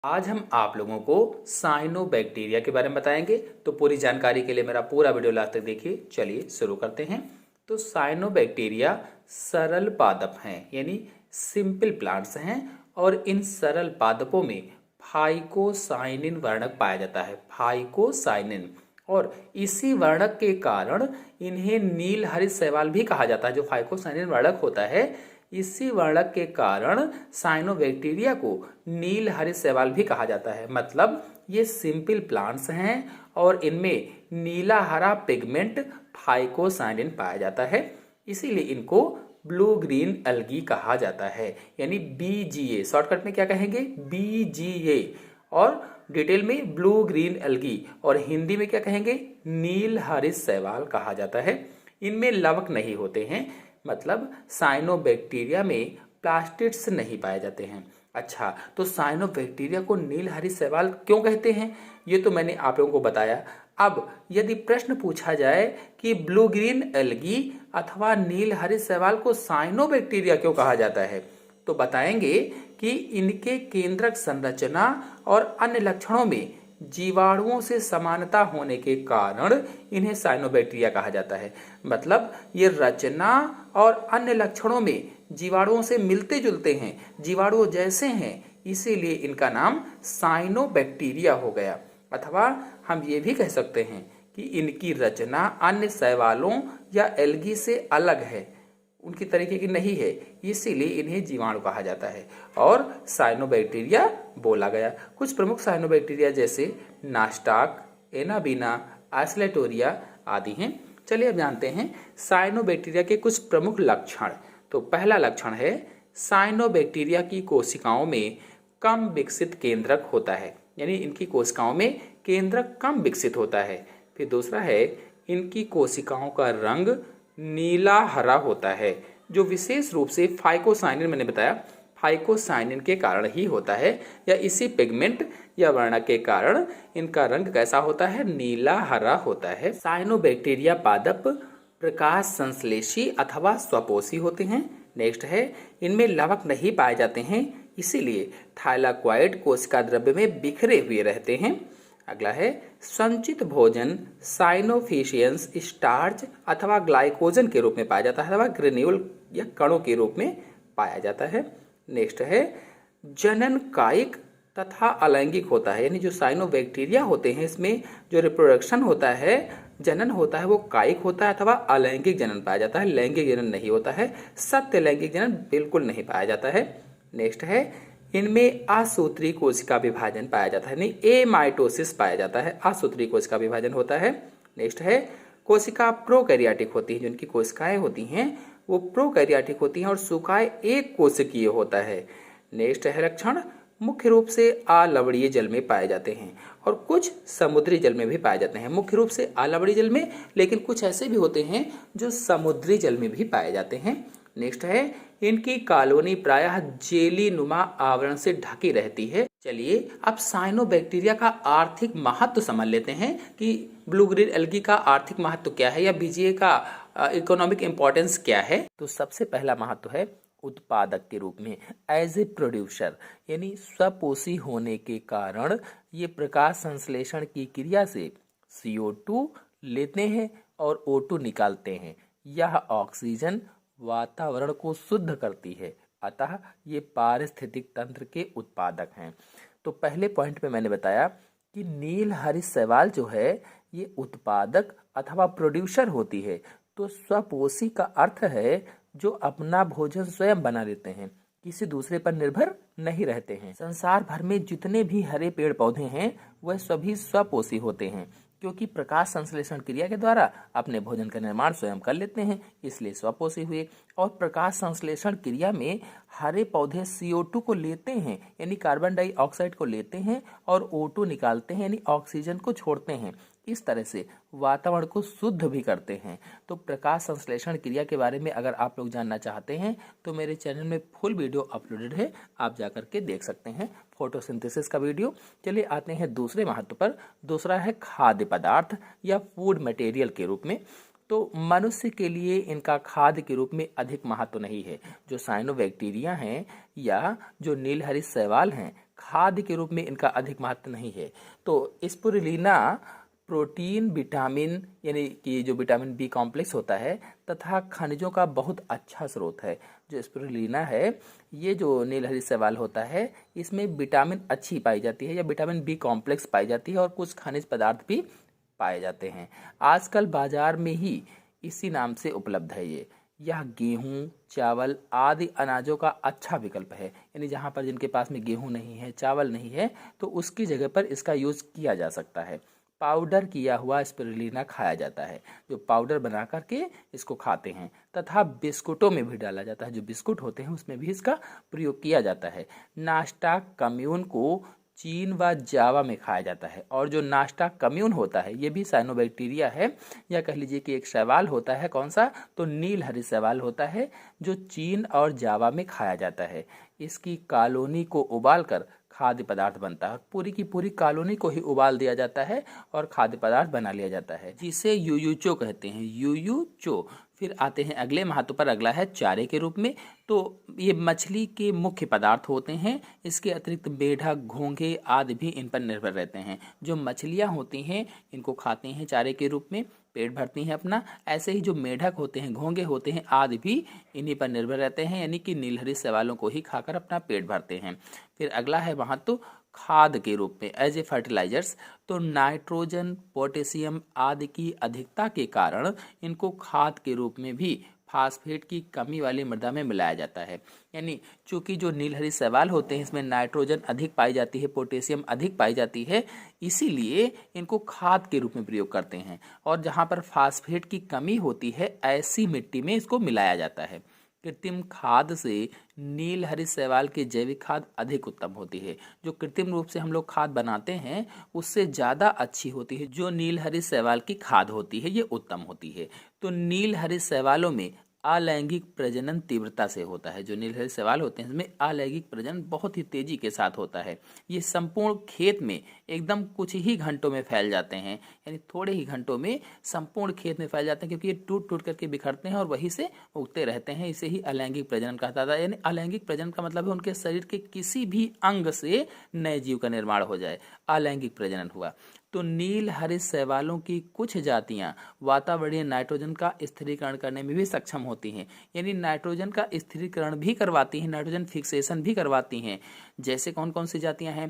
आज हम आप लोगों को साइनोबैक्टीरिया के बारे में बताएंगे। तो पूरी जानकारी के लिए मेरा पूरा वीडियो लास्ट तक देखिए। चलिए शुरू करते हैं। तो साइनोबैक्टीरिया सरल पादप हैं, यानी सिंपल प्लांट्स हैं, और इन सरल पादपों में फाइकोसाइनिन वर्णक पाया जाता है, फाइकोसाइनिन। और इसी वर्णक के कारण इन्हें नील हरित शैवाल भी कहा जाता है। जो फाइकोसाइनिन वर्णक होता है, इसी वर्णक के कारण साइनोबैक्टीरिया को नील हरित शैवाल भी कहा जाता है। मतलब ये सिंपल प्लांट्स हैं और इनमें नीला हरा पिगमेंट फाइकोसाइनिन पाया जाता है, इसीलिए इनको ब्लू ग्रीन एल्गी कहा जाता है, यानी BGA। शॉर्टकट में क्या कहेंगे? BGA। और डिटेल में ब्लू ग्रीन एल्गी, और हिंदी में क्या कहेंगे? नील हरित शैवाल कहा जाता है। इनमें लवक नहीं होते हैं, मतलब साइनोबैक्टीरिया में प्लास्टिड्स नहीं पाए जाते हैं। अच्छा, तो साइनोबैक्टीरिया को नील हरित शैवाल क्यों कहते हैं, ये तो मैंने आप लोगों को बताया। अब यदि प्रश्न पूछा जाए कि ब्लू ग्रीन एल्गी अथवा नील हरित शैवाल को साइनोबैक्टीरिया क्यों कहा जाता है, तो बताएंगे कि इनके केंद्रक संरचना और अन्य लक्षणों में जीवाणुओं से समानता होने के कारण इन्हें साइनोबैक्टीरिया कहा जाता है। मतलब ये रचना और अन्य लक्षणों में जीवाणुओं से मिलते जुलते हैं, जीवाणु जैसे हैं, इसीलिए इनका नाम साइनोबैक्टीरिया हो गया। अथवा हम ये भी कह सकते हैं कि इनकी रचना अन्य शैवालों या एल्गी से अलग है, उनकी तरीके की नहीं है, इसीलिए इन्हें जीवाणु कहा जाता है और साइनोबैक्टीरिया बोला गया। कुछ प्रमुख साइनोबैक्टीरिया जैसे नास्टाक, एनाबीना, आइसलेटोरिया आदि हैं। चलिए अब जानते हैं साइनोबैक्टीरिया के कुछ प्रमुख लक्षण। तो पहला लक्षण है साइनोबैक्टीरिया की कोशिकाओं में कम विकसित केंद्रक होता है, यानी इनकी कोशिकाओं में केंद्रक कम विकसित होता है। फिर दूसरा है इनकी कोशिकाओं का रंग नीला हरा होता है, जो विशेष रूप से फाइकोसाइनिन, मैंने बताया फाइकोसाइनिन के कारण ही होता है, या इसी पिगमेंट या वर्णक के कारण इनका रंग कैसा होता है? नीला हरा होता है। साइनोबैक्टीरिया पादप प्रकाश संश्लेषी अथवा स्वपोषी होते हैं। नेक्स्ट है इनमें लवक नहीं पाए जाते हैं, इसीलिए थाइलाक्वाइड कोशिका द्रव्य में बिखरे हुए रहते हैं। अगला है संचित भोजन साइनोफिशियंस स्टार्च अथवा ग्लाइकोजन के रूप में पाया जाता है, अथवा ग्रेन्यूल या कणों के रूप में पाया जाता है। नेक्स्ट है जनन कायिक तथा अलैंगिक होता है, यानी जो साइनोबैक्टीरिया होते हैं इसमें जो रिप्रोडक्शन होता है, जनन होता है, वो कायिक होता है अथवा अलैंगिक जनन पाया जाता है, लैंगिक जनन नहीं होता है। सत्य लैंगिक जनन बिल्कुल नहीं पाया जाता है। नेक्स्ट है इनमें असूत्री कोशिका विभाजन पाया जाता है, नहीं एमाइटोसिस पाया जाता है, असूत्री कोशिका विभाजन होता है। नेक्स्ट है कोशिका प्रोकैरियोटिक होती है, जो इनकी कोशिकाएं होती हैं वो प्रोकैरियोटिक होती हैं, और सुकाय एक कोशिकीय होता है। नेक्स्ट है लक्षण मुख्य रूप से अलवणीय जल में पाए जाते हैं और कुछ समुद्री जल में भी पाए जाते हैं। मुख्य रूप से अलवणीय जल में, लेकिन कुछ ऐसे भी होते हैं जो समुद्री जल में भी पाए जाते हैं। नेक्स्ट है इनकी कॉलोनी प्रायः जेली नुमा आवरण से ढकी रहती है। चलिए अब साइनोबैक्टीरिया का आर्थिक महत्व समझ लेते हैं कि ब्लू ग्रीन एल्गी का आर्थिक महत्व क्या है, या BGA का इकोनॉमिक इंपॉर्टेंस क्या है। तो सबसे पहला महत्व है उत्पादक के रूप में, एज ए प्रोड्यूसर, यानी स्वपोषी होने के कारण ये प्रकाश संश्लेषण की क्रिया से CO2 लेते हैं और O2 निकालते हैं। यह ऑक्सीजन वातावरण को शुद्ध करती है, अतः ये पारिस्थितिक तंत्र के उत्पादक हैं। तो पहले पॉइंट में मैंने बताया कि नील हरित शैवाल जो है ये उत्पादक अथवा प्रोड्यूसर होती है। तो स्वपोषी का अर्थ है जो अपना भोजन स्वयं बना लेते हैं, किसी दूसरे पर निर्भर नहीं रहते हैं। संसार भर में जितने भी हरे पेड़ पौधे हैं वह सभी स्वपोषी होते हैं, क्योंकि प्रकाश संश्लेषण क्रिया के द्वारा अपने भोजन का निर्माण स्वयं कर लेते हैं, इसलिए स्वपोषी हुए। और प्रकाश संश्लेषण क्रिया में हरे पौधे CO2 को लेते हैं, यानी कार्बन डाइऑक्साइड को लेते हैं, और O2 निकालते हैं, यानी ऑक्सीजन को छोड़ते हैं। इस तरह से वातावरण को शुद्ध भी करते हैं। तो प्रकाश संश्लेषण क्रिया के बारे में अगर आप लोग जानना चाहते हैं तो मेरे चैनल में फुल वीडियो अपलोडेड है, आप जाकर के देख सकते हैं, फोटोसिंथेसिस का वीडियो। चलिए आते हैं दूसरे महत्व पर। दूसरा है खाद्य पदार्थ या फूड मटेरियल के रूप में। तो मनुष्य के लिए इनका खाद्य के रूप में अधिक महत्व नहीं है। जो साइनोबैक्टीरिया हैं या जो नील हरित शैवाल हैं, खाद्य के रूप में इनका अधिक महत्व नहीं है। तो स्पिरुलिना प्रोटीन, विटामिन यानी कि जो विटामिन बी कॉम्प्लेक्स होता है तथा खनिजों का बहुत अच्छा स्रोत है। जो स्पिरुलिना है, ये जो नीलहरी शैवाल होता है, इसमें विटामिन अच्छी पाई जाती है या विटामिन बी कॉम्प्लेक्स पाई जाती है और कुछ खनिज पदार्थ भी पाए जाते हैं। आजकल बाजार में ही इसी नाम से उपलब्ध है। यह गेहूं, चावल आदि अनाजों का अच्छा विकल्प है। यानी जहाँ पर जिनके पास में गेहूं नहीं है, चावल नहीं है, तो उसकी जगह पर इसका यूज़ किया जा सकता है। पाउडर किया हुआ स्पिरुलिना खाया जाता है, जो पाउडर बना करके इसको खाते हैं, तथा बिस्कुटों में भी डाला जाता है। जो बिस्कुट होते हैं उसमें भी इसका प्रयोग किया जाता है। नाश्ता कम्यून को चीन व जावा में खाया जाता है। और जो नाश्ता कम्यून होता है ये भी साइनोबैक्टीरिया है, या कह लीजिए कि एक शैवाल होता है। कौन सा? तो नीलहरी शैवाल होता है, जो चीन और जावा में खाया जाता है। इसकी कॉलोनी को उबालकर खाद्य पदार्थ बनता है। पूरी की पूरी कॉलोनी को ही उबाल दिया जाता है और खाद्य पदार्थ बना लिया जाता है, जिसे यूयूचो कहते हैं। यूयूचो। फिर आते हैं अगले महत्व पर। अगला है चारे के रूप में। तो ये मछली के मुख्य पदार्थ होते हैं। इसके अतिरिक्त मेढक, घोंघे आदि भी इन पर निर्भर रहते हैं। जो मछलियाँ होती हैं इनको खाते हैं चारे के रूप में, पेट भरती हैं अपना। ऐसे ही जो मेढक होते हैं, घोंघे होते हैं आदि भी इन्हीं पर निर्भर रहते हैं, यानी कि नीलहरी शैवालों को ही खाकर अपना पेट भरते हैं। फिर अगला है महत्व खाद के रूप में, एज ए फर्टिलाइजर्स। तो नाइट्रोजन, पोटेशियम आदि की अधिकता के कारण इनको खाद के रूप में भी फास्फेट की कमी वाली मृदा में मिलाया जाता है। यानी चूंकि जो नीलहरी शैवाल होते हैं इसमें नाइट्रोजन अधिक पाई जाती है, पोटेशियम अधिक पाई जाती है, इसीलिए इनको खाद के रूप में प्रयोग करते हैं। और जहाँ पर फास्फेट की कमी होती है ऐसी मिट्टी में इसको मिलाया जाता है। कृत्रिम खाद से नीलहरी शैवाल की जैविक खाद अधिक उत्तम होती है। जो कृत्रिम रूप से हम लोग खाद बनाते हैं उससे ज़्यादा अच्छी होती है। जो नीलहरी शैवाल की खाद होती है ये उत्तम होती है। तो नीलहरी शैवालों में अलैंगिक प्रजनन तीव्रता से होता है। जो नीलहरी शैवाल होते हैं इसमें अलैंगिक प्रजनन बहुत ही तेजी के साथ होता है। ये संपूर्ण खेत में एकदम कुछ ही घंटों में फैल जाते हैं, यानी थोड़े ही घंटों में संपूर्ण खेत में फैल जाते हैं, क्योंकि ये टूट टूट करके बिखरते हैं और वहीं से उगते रहते हैं। इसे ही अलैंगिक प्रजनन कहता था। यानी अलैंगिक प्रजनन का मतलब है उनके शरीर के किसी भी अंग से नए जीव का निर्माण हो जाए, अलैंगिक प्रजनन हुआ। तो नीलहरी शैवालों की कुछ जातियां वातावरणीय नाइट्रोजन का स्थिरीकरण करने में भी सक्षम होती हैं। यानी नाइट्रोजन का स्थिरीकरण भी करवाती हैं, नाइट्रोजन फिक्सेशन भी करवाती हैं। जैसे कौन कौन सी जातियां हैं?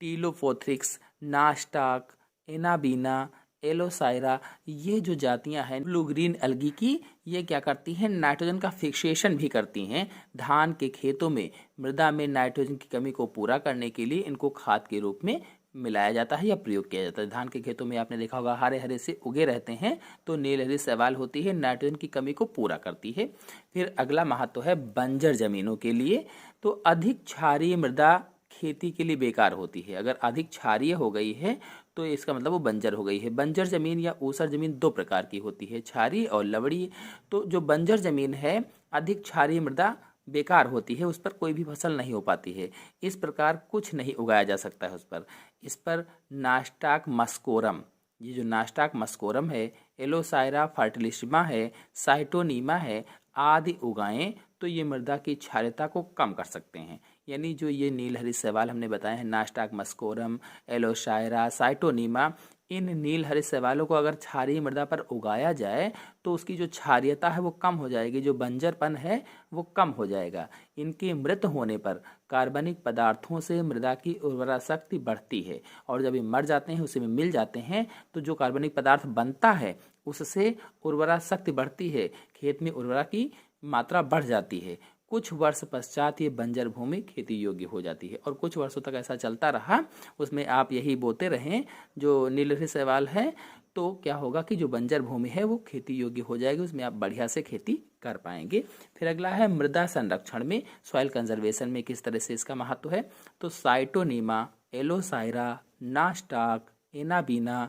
टीलोफोथ्रिक्स, नास्टाक, एनाबीना, एलोसाइरा। ये जो जातियां हैं ब्लू ग्रीन एल्गी की, ये क्या करती हैं? नाइट्रोजन का फिक्सेशन भी करती हैं। धान के खेतों में मृदा में नाइट्रोजन की कमी को पूरा करने के लिए इनको खाद के रूप में मिलाया जाता है या प्रयोग किया जाता है। धान के खेतों में आपने देखा होगा हरे हरे से उगे रहते हैं, तो नीलहरी शैवाल होती है, नाइट्रोजन की कमी को पूरा करती है। फिर अगला महत्व है बंजर जमीनों के लिए। तो अधिक क्षारीय मृदा खेती के लिए बेकार होती है। अगर अधिक क्षारीय हो गई है तो इसका मतलब वो बंजर हो गई है। बंजर जमीन या ऊसर जमीन दो प्रकार की होती है, क्षारीय और लवणीय। तो जो बंजर जमीन है, अधिक क्षारीय मृदा बेकार होती है, उस पर कोई भी फसल नहीं हो पाती है। इस प्रकार कुछ नहीं उगाया जा सकता है उस पर। इस पर नास्टाक मस्कोरम, ये जो नास्टाक मस्कोरम है, एलोसाइरा फर्टिलिसिमा है, साइटोनीमा है आदि उगाएं तो ये मृदा की क्षारीयता को कम कर सकते हैं। यानी जो ये नीलहरी शैवाल हमने बताए हैं, नास्टाक मस्कोरम, एलोसाइरा, साइटोनीमा, इन नीलहरी शैवालों को अगर क्षारीय मृदा पर उगाया जाए तो उसकी जो क्षारीयता है वो कम हो जाएगी, जो बंजरपन है वो कम हो जाएगा। इनके मृत होने पर कार्बनिक पदार्थों से मृदा की उर्वरा शक्ति बढ़ती है, और जब ये मर जाते हैं उसी में मिल जाते हैं तो जो कार्बनिक पदार्थ बनता है उससे उर्वरा शक्ति बढ़ती है, खेत में उर्वरा की मात्रा बढ़ जाती है। कुछ वर्ष पश्चात ये बंजर भूमि खेती योग्य हो जाती है, और कुछ वर्षों तक ऐसा चलता रहा, उसमें आप यही बोते रहें जो नीलहरी शैवाल है, तो क्या होगा कि जो बंजर भूमि है वो खेती योग्य हो जाएगी, उसमें आप बढ़िया से खेती कर पाएंगे। फिर अगला है मृदा संरक्षण में, सॉइल कंजर्वेशन में किस तरह से इसका महत्व है। तो साइटोनीमा, एलोसाइरा, नास्टाक, एनाबीना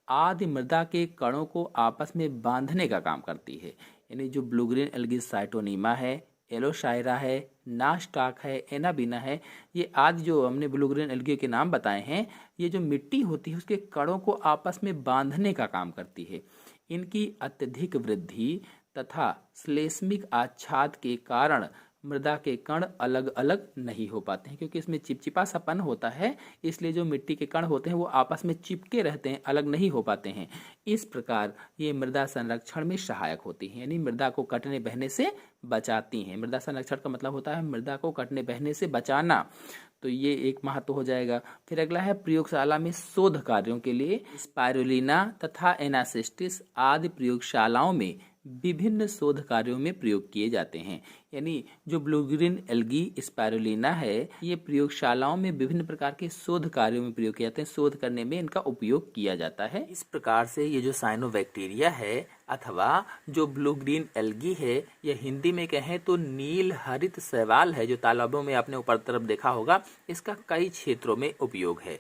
आदि मृदा के कणों को आपस में बांधने का काम करती है। यानी जो ब्लू ग्रीन एल्गी साइटोनीमा है, एलोसाइरा है, नास्टाक है, एनाबीना है, ये आदि जो हमने ब्लू ग्रीन एल्गी के नाम बताए हैं, ये जो मिट्टी होती है उसके कणों को आपस में बांधने का काम करती है। इनकी अत्यधिक वृद्धि तथा श्लेष्मिक आच्छाद के कारण मृदा के कण अलग अलग नहीं हो पाते हैं, क्योंकि इसमें चिपचिपा सापन होता है, इसलिए जो मिट्टी के कण होते हैं वो आपस में चिपके रहते हैं, अलग नहीं हो पाते हैं। इस प्रकार ये मृदा संरक्षण में सहायक होती हैं, यानी मृदा को कटने बहने से बचाती हैं। मृदा संरक्षण का मतलब होता है मृदा को कटने बहने से बचाना, तो ये एक महत्व हो जाएगा। फिर अगला है प्रयोगशाला में शोध कार्यों के लिए स्पाइरुलिना तथा एनासिस्टिस आदि प्रयोगशालाओं में विभिन्न शोध कार्यों में प्रयोग किए जाते हैं। यानी जो ब्लू ग्रीन एल्गी स्पाइरुलिना है, ये प्रयोगशालाओं में विभिन्न प्रकार के शोध कार्यों में प्रयोग किए जाते हैं, शोध करने में इनका उपयोग किया जाता है। इस प्रकार से ये जो साइनोबैक्टीरिया है अथवा जो ब्लू ग्रीन एल्गी है, यह हिंदी में कहें तो नील हरित शैवाल है, जो तालाबों में आपने ऊपर तरफ देखा होगा, इसका कई क्षेत्रों में उपयोग है।